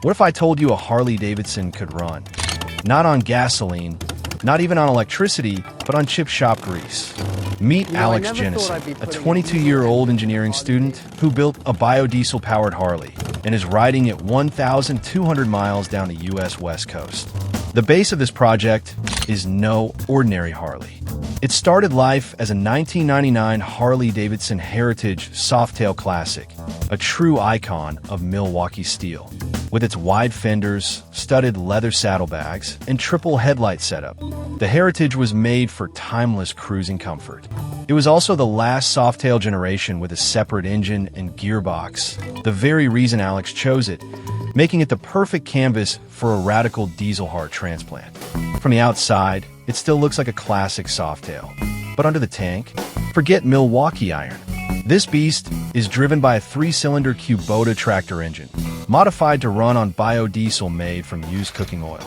What if I told you a Harley-Davidson could run? Not on gasoline, not even on electricity, but on chip shop grease. Meet Alex Jennison, a 22-year-old engineering student who built a biodiesel-powered Harley and is riding it 1,200 miles down the U.S. West Coast. The base of this project is no ordinary Harley. It started life as a 1999 Harley-Davidson Heritage Softail Classic, a true icon of Milwaukee steel. With its wide fenders, studded leather saddlebags, and triple headlight setup, the Heritage was made for timeless cruising comfort. It was also the last Softail generation with a separate engine and gearbox, the very reason Alex chose it, making it the perfect canvas for a radical diesel heart transplant. From the outside, it still looks like a classic Softail. But under the tank, forget Milwaukee iron. This beast is driven by a 3-cylinder Kubota tractor engine, modified to run on biodiesel made from used cooking oil.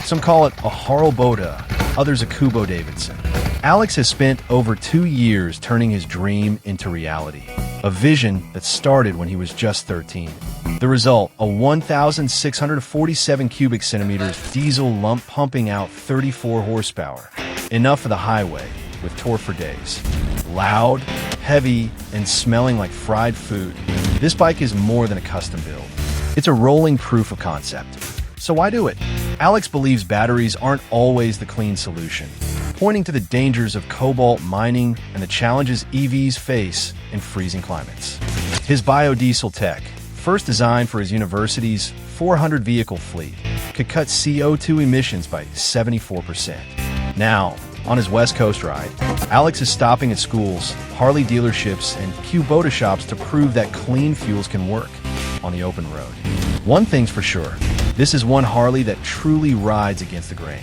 Some call it a Harley-Bota, others a Kubota. Alex has spent over 2 years turning his dream into reality, a vision that started when he was just 13. The result, a 1,647 cubic centimeters diesel lump pumping out 34 horsepower, enough for the highway, with torque for days. Loud, heavy, and smelling like fried food, this bike is more than a custom build. It's a rolling proof of concept. So why do it? Alex believes batteries aren't always the clean solution, pointing to the dangers of cobalt mining and the challenges EVs face in freezing climates. His biodiesel tech, first designed for his university's 400-vehicle fleet, could cut CO2 emissions by 74%. Now, on his West Coast ride, Alex is stopping at schools, Harley dealerships, and Kubota shops to prove that clean fuels can work on the open road. One thing's for sure, this is one Harley that truly rides against the grain.